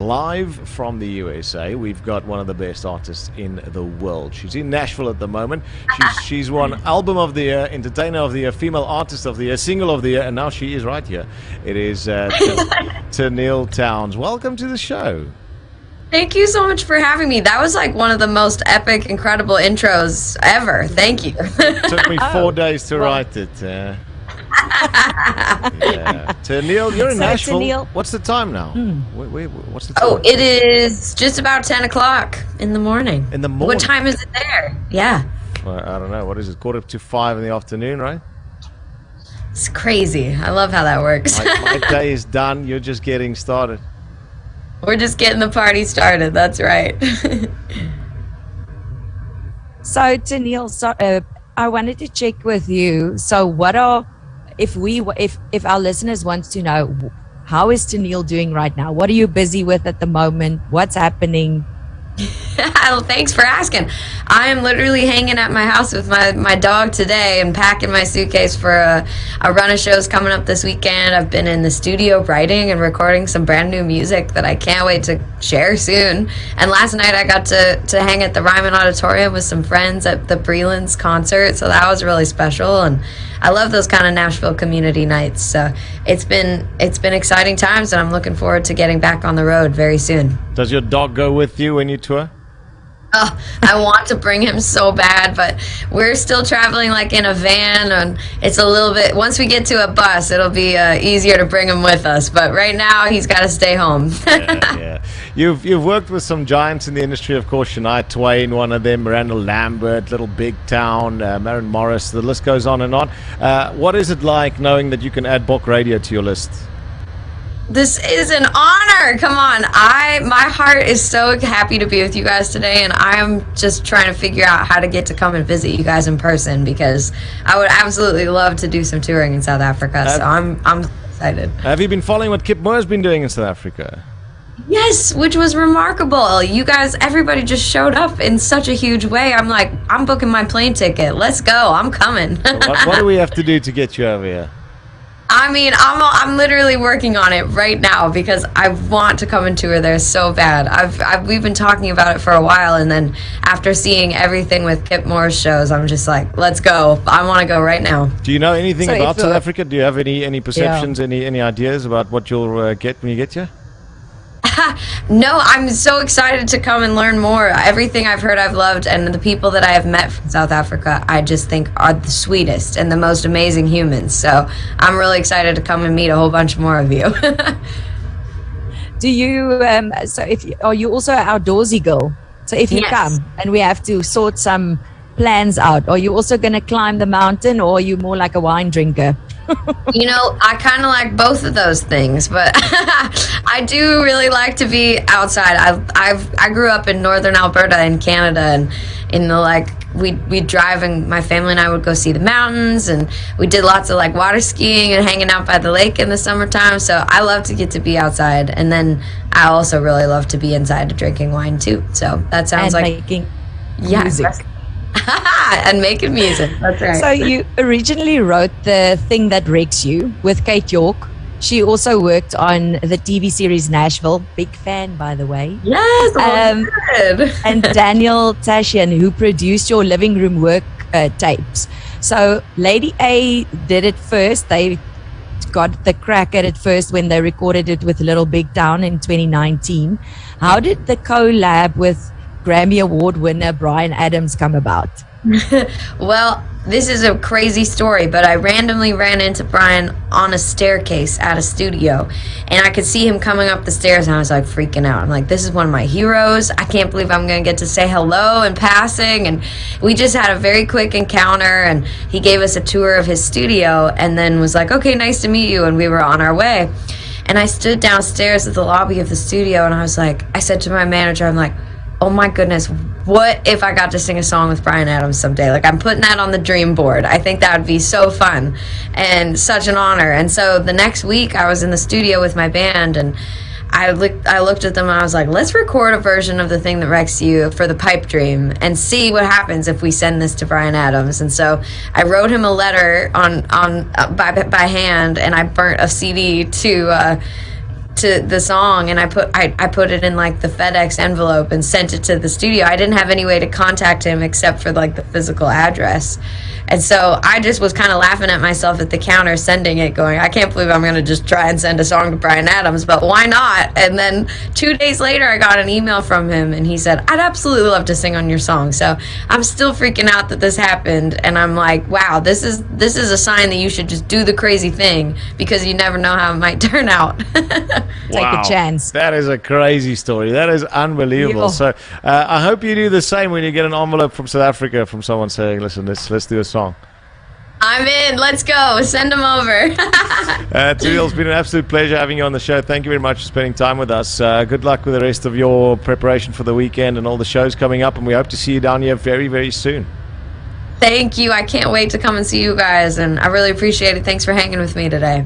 live from the USA. We've got one of the best artists in the world. She's in Nashville at the moment. She's won Album of the Year, Entertainer of the Year, Female Artist of the Year, Single of the Year, and now she is right here. It is Tenille Townes. Welcome to the show. Thank you so much for having me. That was like one of the most epic, incredible intros ever. Thank you. It took me 4 days to write it. Yeah. Tenille, you're in Nashville. Tenille, what's the time now? What's the time? Oh, it is just about 10 o'clock in the morning. In the morning? What time is it there? Yeah. Well, I don't know. What is it? 4:45 in the afternoon, right? It's crazy. I love how that works. My day is done. You're just getting started. We're just getting the party started. That's right. So, Tenille, I wanted to check with you. So, if our listeners want to know, how is Tenille doing right now? What are you busy with at the moment? What's happening? Well, thanks for asking. I am literally hanging at my house with my dog today and packing my suitcase for a run of shows coming up this weekend. I've been in the studio writing and recording some brand new music that I can't wait to share soon. And last night I got to hang at the Ryman Auditorium with some friends at the Breland's concert, so that was really special. And I love those kind of Nashville community nights. So it's been exciting times, and I'm looking forward to getting back on the road very soon. Does your dog go with you when you tour? Oh, I want to bring him so bad, but we're still traveling like in a van, and it's a little bit, once we get to a bus, it'll be easier to bring him with us, but right now he's got to stay home. Yeah. You've worked with some giants in the industry, of course. Shania Twain, one of them, Miranda Lambert, Little Big Town, Maren Morris, the list goes on and on. What is it like knowing that you can add Bok Radio to your list? This is an honor. Come on. My heart is so happy to be with you guys today, and I'm just trying to figure out how to get to come and visit you guys in person, because I would absolutely love to do some touring in South Africa. So I'm excited. Have you been following what Kip Moor's been doing in South Africa? Yes, which was remarkable. You guys, everybody just showed up in such a huge way. I'm like, I'm booking my plane ticket. Let's go. I'm coming. What do we have to do to get you over here? I mean, I'm literally working on it right now, because I want to come and tour there so bad. We've been talking about it for a while, and then after seeing everything with Kip Moore's shows, I'm just like, let's go. I want to go right now. Do you know anything about South Africa? Do you have any perceptions, any ideas about what you'll get when you get here? No, I'm so excited to come and learn more. Everything I've heard, I've loved, and the people that I have met from South Africa, I just think are the sweetest and the most amazing humans. So I'm really excited to come and meet a whole bunch more of you. Do you? Are you also an outdoorsy girl? So if you come and we have to sort some plans out, are you also going to climb the mountain, or are you more like a wine drinker? You know, I kind of like both of those things, but I do really like to be outside. I grew up in northern Alberta in Canada, and in the we'd drive, and my family and I would go see the mountains, and we did lots of like water skiing and hanging out by the lake in the summertime. So I love to get to be outside, and then I also really love to be inside drinking wine too. So that sounds like making music. And making music. That's right. So you originally wrote The Thing That Wrecks You with Kate York. She also worked on the TV series Nashville. Big fan, by the way. Yes, good. And Daniel Tashian, who produced your living room work tapes. So Lady A did it first. They got the crack at it first when they recorded it with Little Big Town in 2019. How did the collab with Grammy Award winner Bryan Adams come about? Well, this is a crazy story, but I randomly ran into Bryan on a staircase at a studio, and I could see him coming up the stairs, and I was like freaking out. I'm like, this is one of my heroes. I can't believe I'm going to get to say hello in passing. And we just had a very quick encounter, and he gave us a tour of his studio, and then was like, okay, nice to meet you, and we were on our way. And I stood downstairs at the lobby of the studio, and I said to my manager, I'm like, oh my goodness, what if I got to sing a song with Bryan Adams someday? Like, I'm putting that on the dream board. I think that would be so fun and such an honor. And so the next week I was in the studio with my band, and I looked at them and I was like, let's record a version of The Thing That Wrecks You for the pipe dream and see what happens if we send this to Bryan Adams. And so I wrote him a letter by hand, and I burnt a CD to to the song, and I put it in like the FedEx envelope and sent it to the studio. I didn't have any way to contact him except for like the physical address. And so I just was kind of laughing at myself at the counter sending it, going, I can't believe I'm going to just try and send a song to Bryan Adams, but why not? And then 2 days later, I got an email from him, and he said, I'd absolutely love to sing on your song. So I'm still freaking out that this happened, and I'm like, wow, this is a sign that you should just do the crazy thing, because you never know how it might turn out. Take a chance. That is a crazy story. That is unbelievable. Yeah. So I hope you do the same when you get an envelope from South Africa from someone saying, listen, let's do a song. I'm in. Let's go. Send them over. Tenille, it's been an absolute pleasure having you on the show. Thank you very much for spending time with us. Good luck with the rest of your preparation for the weekend and all the shows coming up, and we hope to see you down here very, very soon. Thank you. I can't wait to come and see you guys, and I really appreciate it. Thanks for hanging with me today.